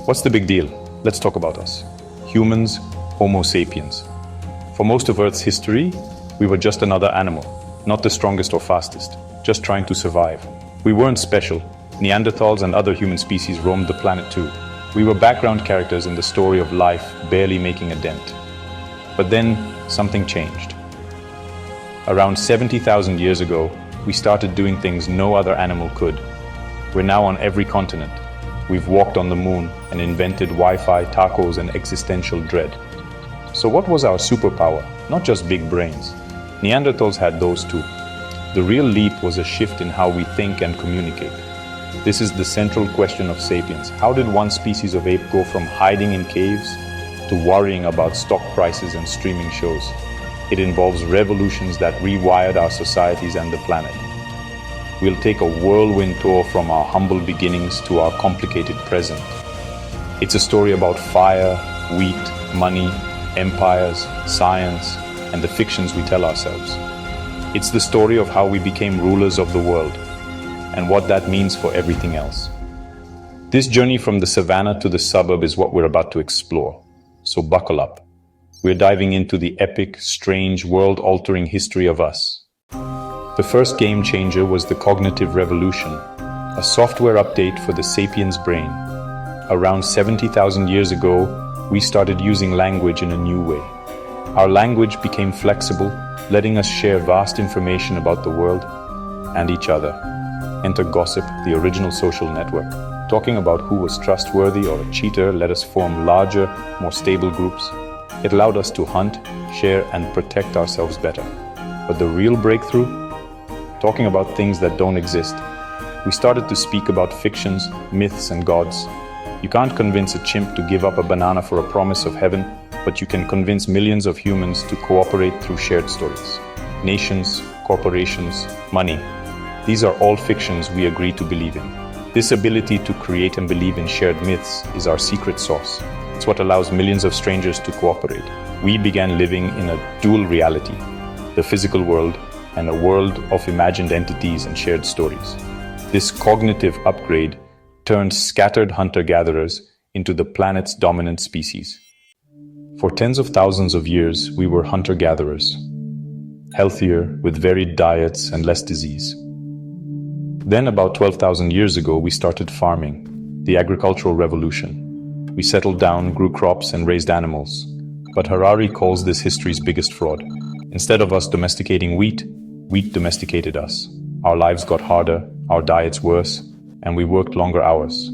What's the big deal? Let's talk about us. Humans, Homo sapiens. For most of Earth's history, we were just another animal, not the strongest or fastest, just trying to survive. We weren't special. Neanderthals and other human species roamed the planet too. We were background characters in the story of life, barely making a dent. But then, something changed. Around 70,000 years ago, we started doing things no other animal could. We're now on every continent. We've walked on the moon and invented Wi-Fi, tacos, and existential dread. So what was our superpower? Not just big brains. Neanderthals had those too. The real leap was a shift in how we think and communicate. This is the central question of sapiens. How did one species of ape go from hiding in caves to worrying about stock prices and streaming shows? It involves revolutions that rewired our societies and the planet. We'll take a whirlwind tour from our humble beginnings to our complicated present. It's a story about fire, wheat, money, empires, science, and the fictions we tell ourselves. It's the story of how we became rulers of the world, and what that means for everything else. This journey from the savannah to the suburb is what we're about to explore. So buckle up. We're diving into the epic, strange, world-altering history of us. The first game changer was the cognitive revolution, a software update for the sapiens brain. Around 70,000 years ago, we started using language in a new way. Our language became flexible, letting us share vast information about the world and each other. Enter gossip, the original social network. Talking about who was trustworthy or a cheater let us form larger, more stable groups. It allowed us to hunt, share, and protect ourselves better. But the real breakthrough? Talking about things that don't exist. We started to speak about fictions, myths, and gods. You can't convince a chimp to give up a banana for a promise of heaven, but you can convince millions of humans to cooperate through shared stories. Nations, corporations, money. These are all fictions we agree to believe in. This ability to create and believe in shared myths is our secret sauce. It's what allows millions of strangers to cooperate. We began living in a dual reality, the physical world and a world of imagined entities and shared stories. This cognitive upgrade turned scattered hunter-gatherers into the planet's dominant species. For tens of thousands of years, we were hunter-gatherers, healthier, with varied diets and less disease. Then, about 12,000 years ago, we started farming, the agricultural revolution. We settled down, grew crops, and raised animals. But Harari calls this history's biggest fraud. Instead of us domesticating wheat, wheat domesticated us. Our lives got harder, our diets worse, and we worked longer hours.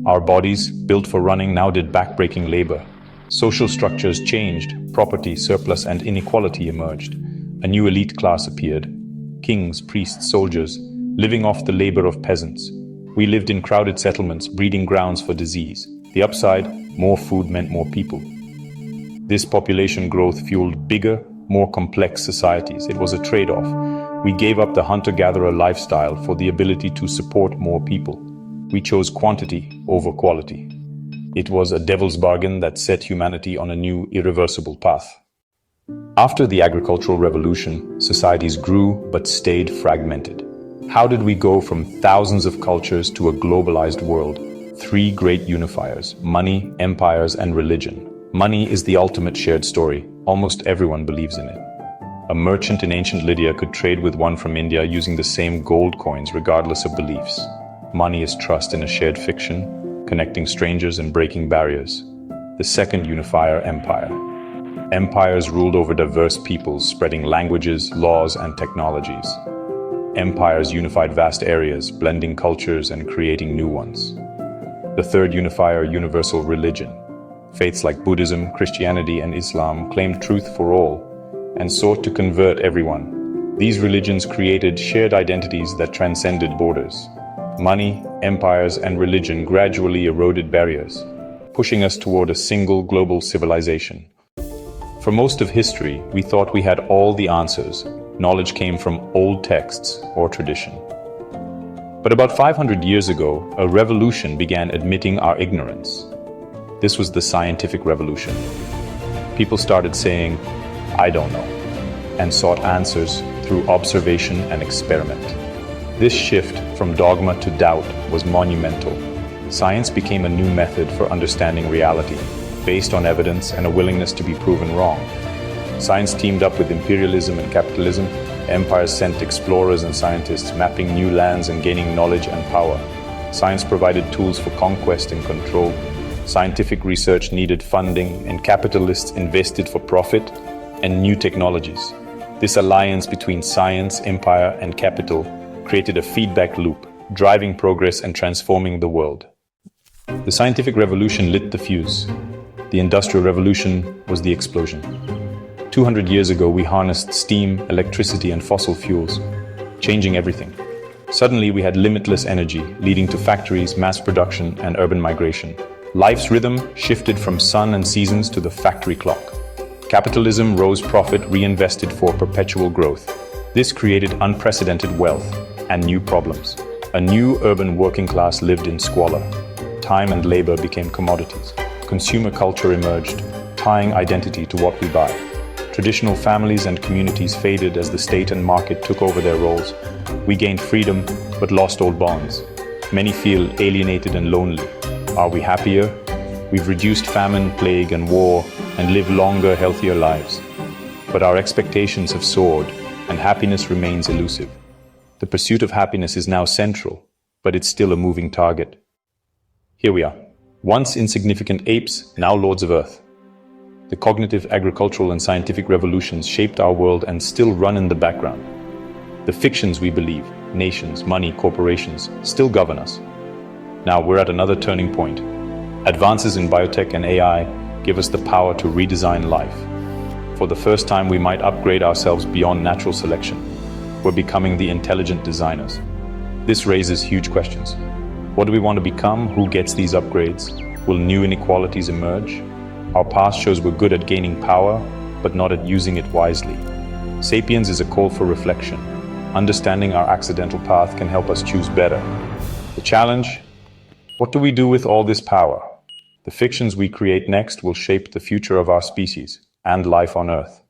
Our bodies, built for running, now did back-breaking labor. Social structures changed, property, surplus, and inequality emerged. A new elite class appeared. Kings, priests, soldiers, living off the labor of peasants. We lived in crowded settlements, breeding grounds for disease. The upside, more food meant more people. This population growth fueled bigger, more complex societies. It was a trade-off. We gave up the hunter-gatherer lifestyle for the ability to support more people. We chose quantity over quality. It was a devil's bargain that set humanity on a new, irreversible path. After the agricultural revolution, societies grew but stayed fragmented. How did we go from thousands of cultures to a globalized world? Three great unifiers: money, empires, and religion. Money is the ultimate shared story. Almost everyone believes in it. A merchant in ancient Lydia could trade with one from India using the same gold coins regardless of beliefs. Money is trust in a shared fiction, connecting strangers and breaking barriers. The second unifier, empire. Empires ruled over diverse peoples, spreading languages, laws, and technologies. Empires unified vast areas, blending cultures and creating new ones. The third unifier, universal religion. Faiths like Buddhism, Christianity, and Islam claimed truth for all and sought to convert everyone. These religions created shared identities that transcended borders. Money, empires, and religion gradually eroded barriers, pushing us toward a single global civilization. For most of history, we thought we had all the answers. Knowledge came from old texts or tradition. But about 500 years ago, a revolution began admitting our ignorance. This was the scientific revolution. People started saying, "I don't know," and sought answers through observation and experiment. This shift from dogma to doubt was monumental. Science became a new method for understanding reality, based on evidence and a willingness to be proven wrong. Science teamed up with imperialism and capitalism. Empires sent explorers and scientists mapping new lands and gaining knowledge and power. Science provided tools for conquest and control. Scientific research needed funding, and capitalists invested for profit and new technologies. This alliance between science, empire, and capital created a feedback loop, driving progress and transforming the world. The scientific revolution lit the fuse. The Industrial Revolution was the explosion. 200 years ago, we harnessed steam, electricity, and fossil fuels, changing everything. Suddenly, we had limitless energy, leading to factories, mass production, and urban migration. Life's rhythm shifted from sun and seasons to the factory clock. Capitalism rose profit, reinvested for perpetual growth. This created unprecedented wealth and new problems. A new urban working class lived in squalor. Time and labor became commodities. Consumer culture emerged, tying identity to what we buy. Traditional families and communities faded as the state and market took over their roles. We gained freedom, but lost old bonds. Many feel alienated and lonely. Are we happier? We've reduced famine, plague, and war, and live longer, healthier lives. But our expectations have soared, and happiness remains elusive. The pursuit of happiness is now central, but it's still a moving target. Here we are. Once insignificant apes, now lords of Earth. The cognitive, agricultural, and scientific revolutions shaped our world and still run in the background. The fictions we believe, nations, money, corporations, still govern us. Now we're at another turning point. Advances in biotech and AI give us the power to redesign life. For the first time, we might upgrade ourselves beyond natural selection. We're becoming the intelligent designers. This raises huge questions. What do we want to become? Who gets these upgrades? Will new inequalities emerge? Our past shows we're good at gaining power, but not at using it wisely. Sapiens is a call for reflection. Understanding our accidental path can help us choose better. The challenge? What do we do with all this power? The fictions we create next will shape the future of our species and life on Earth.